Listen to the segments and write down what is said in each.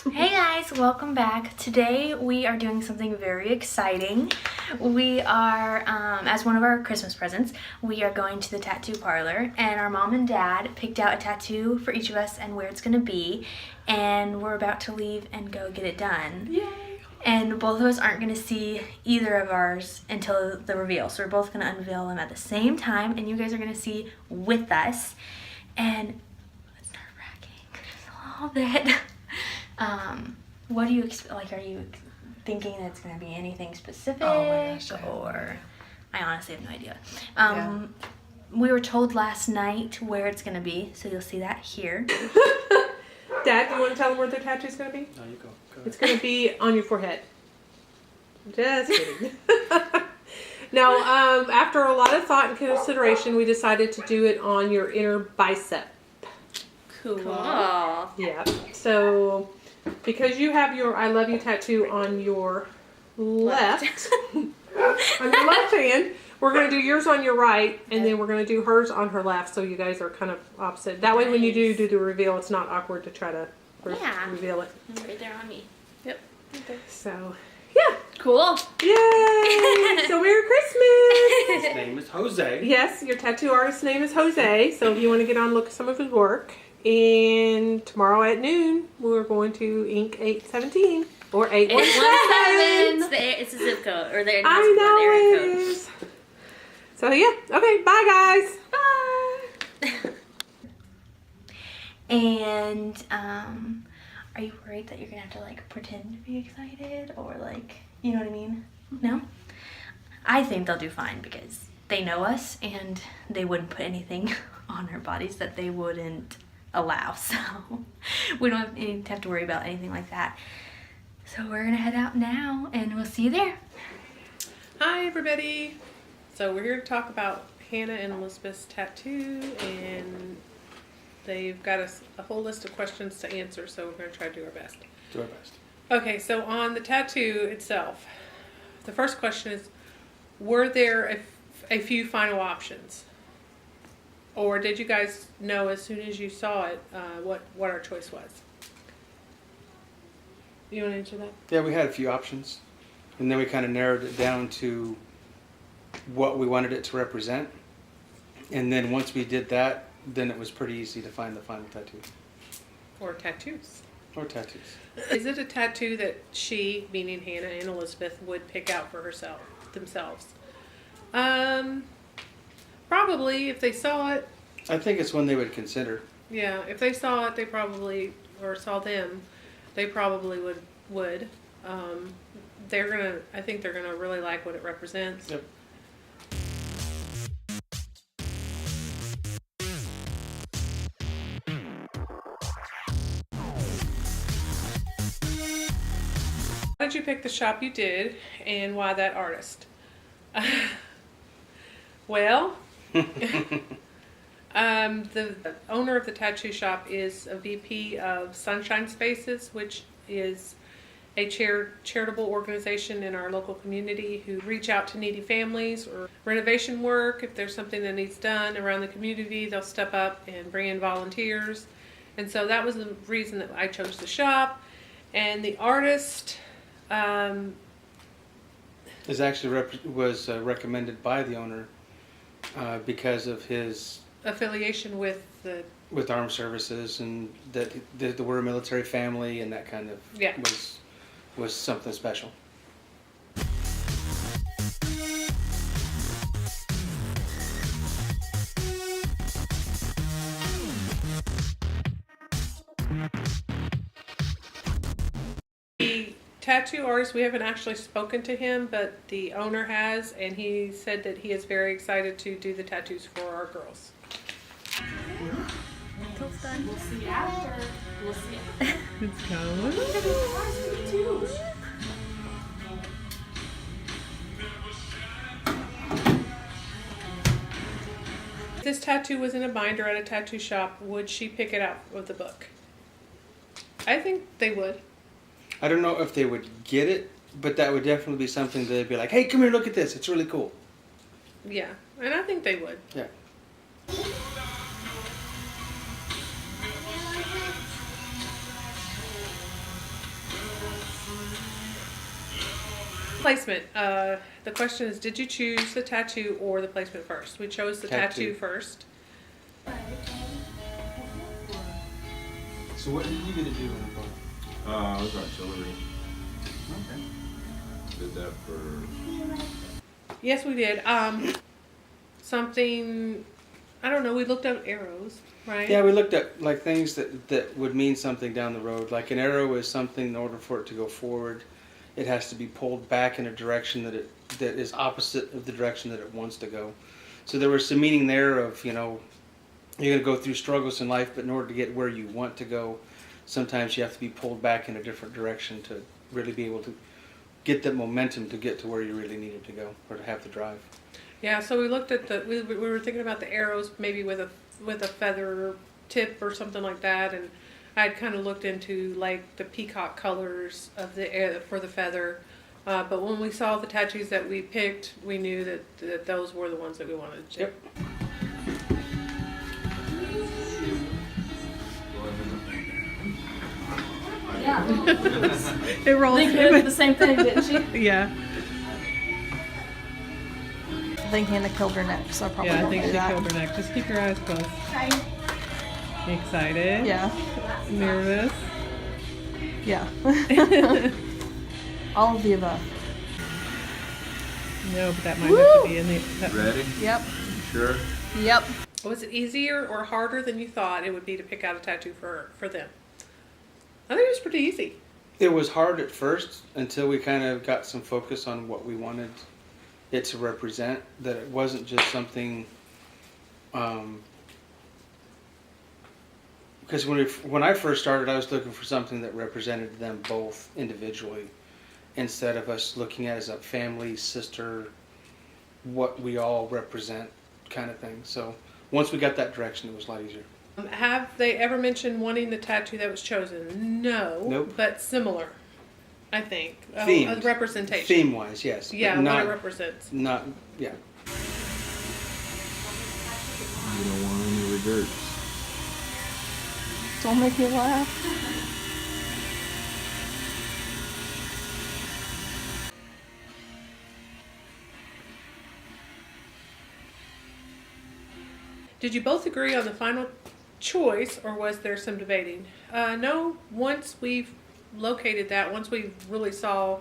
Hey guys, welcome back. Today we are doing something very exciting. We are, as one of our Christmas presents, we are going to the tattoo parlor, and our mom and dad picked out a tattoo for each of us and where it's going to be, and we're about to leave and go get it done. Yay! And both of us aren't going to see either of ours until the reveal, so we're both going to unveil them at the same time, and you guys are going to see with us. And it's nerve-wracking just a little bit. What do you like? Are you thinking that it's going to be anything specific? Oh my gosh, or I honestly have no idea. Yeah. We were told last night where it's going to be, so you'll see that here. Dad, do you want to tell them where their tattoo's going to be? No, you go. Go It's going to be on your forehead. Just kidding. Now, after a lot of thought and consideration, we decided to do it on your inner bicep. Cool. Yeah. So, because you have your I love you tattoo on your left, on your left hand, we're going to do yours on your right, and then we're going to do hers on her left, so you guys are kind of opposite. That way when you do the reveal, it's not awkward to try to reveal it. It's right there on me. Yep. Okay. So, yeah. Cool. Yay! So, Merry Christmas! His name is Jose. Yes, your tattoo artist's name is Jose, so if you want to get on and look at some of his work. And tomorrow at noon, we're going to Ink 817 or 817. It's a zip code, or the I know area it code. is. So yeah, okay, bye guys. Bye. And are you worried that you're gonna have to like pretend to be excited, or like, you know what I mean? No? I think they'll do fine because they know us and they wouldn't put anything on our bodies that they wouldn't allow, so we don't have to worry about anything like that. So we're gonna head out now and we'll see you there. Hi everybody. So we're here to talk about Hannah and Elizabeth's tattoo, and they've got us a whole list of questions to answer, so we're going to try to do our best. Do our best. Okay, so on the tattoo itself, the first question is, were there a few final options? Or did you guys know as soon as you saw it what our choice was? You want to answer that? Yeah, we had a few options, and then we kind of narrowed it down to what we wanted it to represent. And then once we did that, then it was pretty easy to find the final tattoo. Or tattoos? Or tattoos. Is it a tattoo that she, meaning Hannah and Elizabeth, would pick out for themselves? Probably, if they saw it. I think it's one they would consider. Yeah, if they saw it, they probably, or saw them, they probably would. I think they're gonna really like what it represents. Yep. Why did you pick the shop you did, and why that artist? Well, the owner of the tattoo shop is a VP of Sunshine Spaces, which is a charitable organization in our local community who reach out to needy families or renovation work. If there's something that needs done around the community, they'll step up and bring in volunteers. And so that was the reason that I chose the shop. And the artist Is actually was recommended by the owner because of his affiliation with armed services, and that we're a military family, and that kind of was something special. The tattoo artist, we haven't actually spoken to him, but the owner has, and he said that he is very excited to do the tattoos for our girls. Until it's done. We'll see after. We'll see. It's going. If this tattoo was in a binder at a tattoo shop, would she pick it out of the book? I think they would. I don't know if they would get it, but that would definitely be something they'd be like, hey, come here, look at this. It's really cool. Yeah, and I think they would. Yeah. Placement. The question is, did you choose the tattoo or the placement first? We chose the tattoo first. So what did you get to do in the book? I was artillery. Okay. Did that for Yes, we did. Something, I don't know, we looked up arrows, right? Yeah, we looked at like things that would mean something down the road. Like an arrow is something, in order for it to go forward, it has to be pulled back in a direction that is opposite of the direction that it wants to go. So there was some meaning there of, you know, you're going to go through struggles in life, but in order to get where you want to go, sometimes you have to be pulled back in a different direction to really be able to get that momentum to get to where you really needed to go, or to have the drive. Yeah, so we looked at we were thinking about the arrows maybe with a feather tip or something like that, and I had kind of looked into like the peacock colors of for the feather, but when we saw the tattoos that we picked, we knew that those were the ones that we wanted to do. Yep. Yeah. It rolls. Link did the same thing, didn't she? Yeah. I think Hannah killed her neck, so I probably won't do that. her neck. Just keep your eyes closed. Excited? Yeah, Nervous? yeah. All of the above. No, but that might have to be in the. ready? Yep. Sure. Yep. Was it easier or harder than you thought it would be to pick out a tattoo for them? I think it was pretty easy. It was hard at first until we kind of got some focus on what we wanted it to represent, that it wasn't just something, because when I first started, I was looking for something that represented them both individually, instead of us looking at it as a family, sister, what we all represent kind of thing. So once we got that direction, it was a lot easier. Have they ever mentioned wanting the tattoo that was chosen? No. Nope. But similar, I think. Themed. Representation. Theme-wise, yes. but Yeah, not, what it represents. Not, yeah. You don't want any regrets. Don't make me laugh. Did you both agree on the final choice, or was there some debating? No. Once we've located that, once we really saw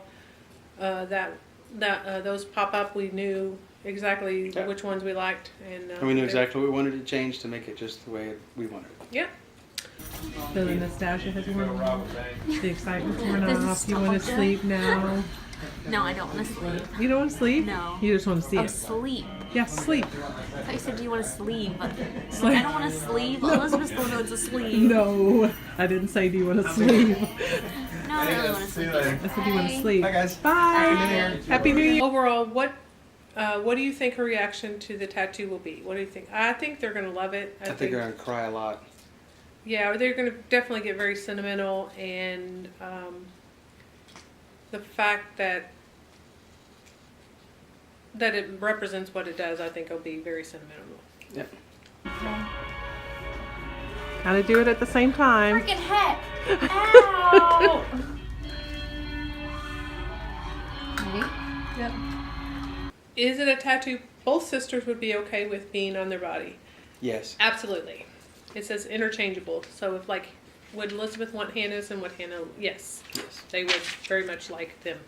those pop up, we knew exactly Yeah. which ones we liked, and And we knew exactly what we wanted to change to make it just the way we wanted it. Yeah. So the nostalgia has worn off. The excitement's worn This off. You want to nostalgia. sleep now. No, I don't want to sleep. You don't want to sleep? No. You just want to see Oh, it. sleep. Yeah, sleep. I thought you said, do you want to sleep? Like, Sleep. I don't want to sleep. Elizabeth still wants to sleep. No, I didn't say do you want to sleep. No, I really want to sleep. I said do you want to sleep. Bye, guys. Bye. Happy New Year. Overall, what do you think her reaction to the tattoo will be? What do you think? I think they're gonna love it. I think they're going to cry a lot. Yeah, they're gonna definitely get very sentimental, and the fact that it represents what it does, I think will be very sentimental. Yep. Gotta do it at the same time. Freaking heck! Ow! Yep. Is it a tattoo both sisters would be okay with being on their body? Yes. Absolutely. It says interchangeable. So if would Elizabeth want Hannah's and what Hannah? Yes. Yes. They would very much like them.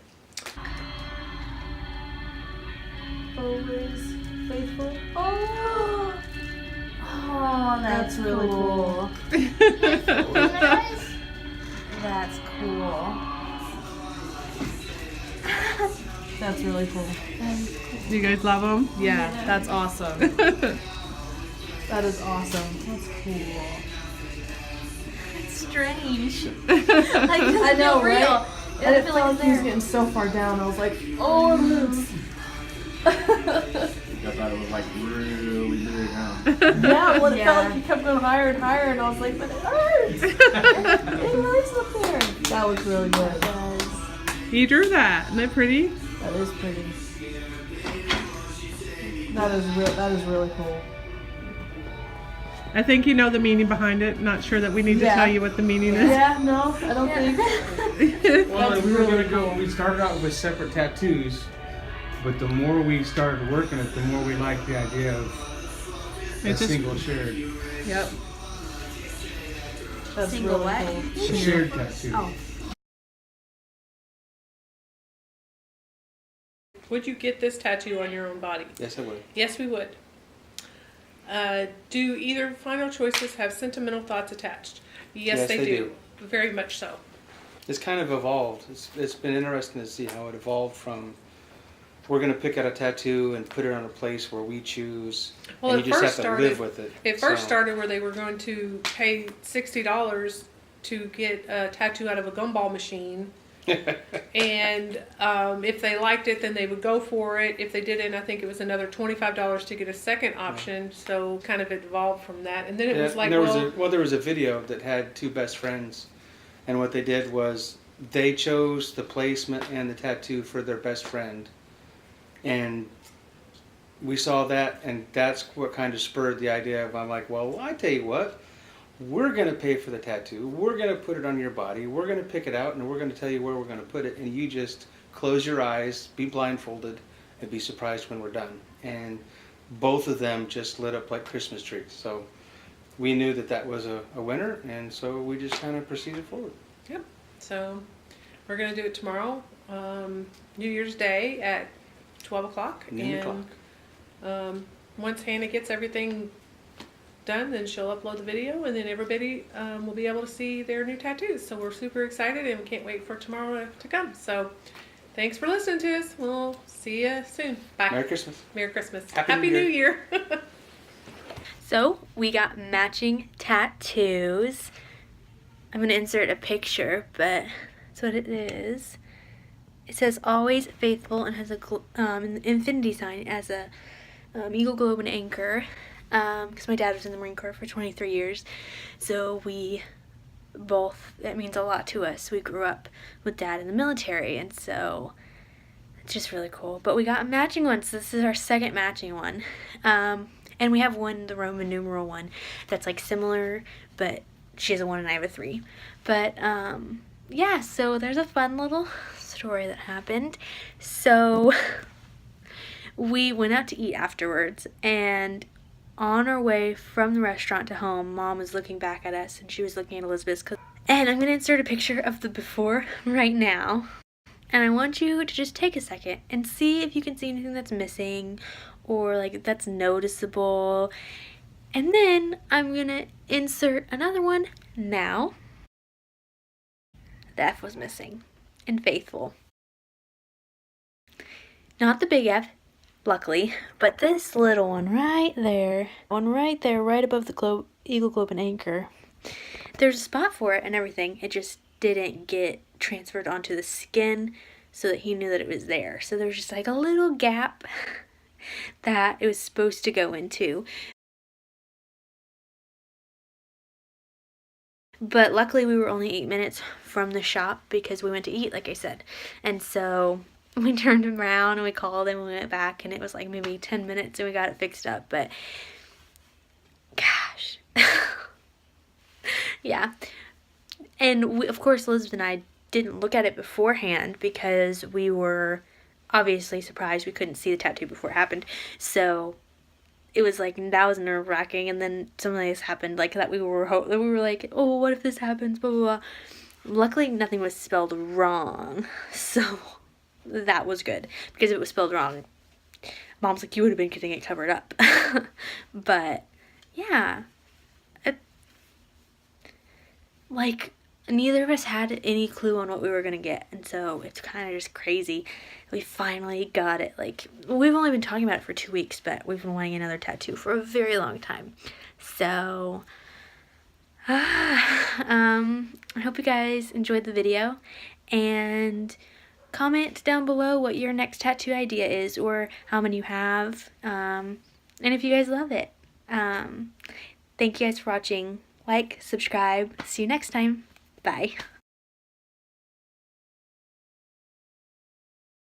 Always faithful. Oh! Oh, that's really cool. That's cool. That's really cool. Do you guys love them? Yeah, that's awesome. That is awesome. That's cool. It's strange. I know, right? Real. And it feel felt like like he was there. getting so far down. I was like, oh, it hurts. I thought it was like really big, huh? Yeah, well, it Yeah. felt like he kept going higher and higher, and I was like, but it hurts. It hurts up there. That was really good. You drew that. Isn't that pretty? That is pretty. That is really cool. I think you know the meaning behind it. Not sure that we need to Yeah. tell you what the meaning is. Yeah, no, I don't think. Well, That's we were really gonna go. We started out with separate tattoos, but the more we started working it, the more we liked the idea of a It's just- single shared, Yep. That's Single really what? cool. a shared tattoo. Oh. Would you get this tattoo on your own body? Yes, I would. Yes, we would. Do either final choices have sentimental thoughts attached? Yes, Yes, they they do. Very much so. It's kind of evolved. It's been interesting to see how it evolved from. We're gonna pick out a tattoo and put it on a place where we choose, Well, and it you just first have to started. live with it. It first So- started where they were going to pay $60 to get a tattoo out of a gumball machine. And if they liked it, then they would go for it. If they didn't, I think it was another $25 to get a second option. So kind of evolved from that. And then it Yeah, was like, and well, there was a video that had two best friends, and what they did was they chose the placement and the tattoo for their best friend, and we saw that, and that's what kind of spurred the idea of, I'm like, well, I tell you what, we're gonna pay for the tattoo, we're gonna put it on your body, we're gonna pick it out, and we're gonna tell you where we're gonna put it, and you just close your eyes, be blindfolded, and be surprised when we're done. And both of them just lit up like Christmas trees. So we knew that that was a winner, and so we just kind of proceeded forward. yep. So we're going to do it tomorrow, New Year's Day at 12 o'clock. Noon And o'clock. once Hannah gets everything done, then she'll upload the video, and then everybody will be able to see their new tattoos. So we're super excited, and we can't wait for tomorrow to come. So thanks for listening to us. We'll see you soon. Bye. Merry Christmas. Merry Christmas. Happy New New Year. So we got matching tattoos. I'm going to insert a picture, but that's what it is. It says always faithful and has an infinity sign as a eagle, globe, and anchor. Because my dad was in the Marine Corps for 23 years. So we both, that means a lot to us. We grew up with Dad in the military, and so it's just really cool. But we got matching ones. So this is our second matching one. And we have one, the Roman numeral one, that's like similar, but she has a 1 and I have a 3. But yeah, so there's a fun little story that happened. So we went out to eat afterwards, and on our way from the restaurant to home, Mom was looking back at us, and she was looking at Elizabeth's. And I'm going to insert a picture of the before right now. And I want you to just take a second and see if you can see anything that's missing or like that's noticeable. And then I'm going to insert another one now. The F was missing. And faithful. Not the big F, luckily, but this little one right there. One right there, right above the globe, eagle, globe, and anchor. There's a spot for it and everything. It just didn't get transferred onto the skin so that he knew that it was there. So there's just like a little gap that it was supposed to go into. But luckily we were only 8 minutes from the shop because we went to eat, like I said. And so we turned around and we called and we went back, and it was like maybe 10 minutes and we got it fixed up. But gosh. Yeah. And we, of course, Elizabeth and I didn't look at it beforehand because we were obviously surprised we couldn't see the tattoo before it happened. So it was like, that was nerve-wracking. And then something else happened like that. We were like, oh, what if this happens, blah blah blah. Luckily nothing was spelled wrong, so that was good, because if it was spelled wrong, Mom's like, you would have been getting it covered up. But yeah, like, neither of us had any clue on what we were gonna get, and so it's kind of just crazy. We finally got it. Like, we've only been talking about it for 2 weeks, but we've been wanting another tattoo for a very long time. So I hope you guys enjoyed the video, and comment down below what your next tattoo idea is, or how many you have, and if you guys love it. Thank you guys for watching. Like, subscribe. See you next time. Bye.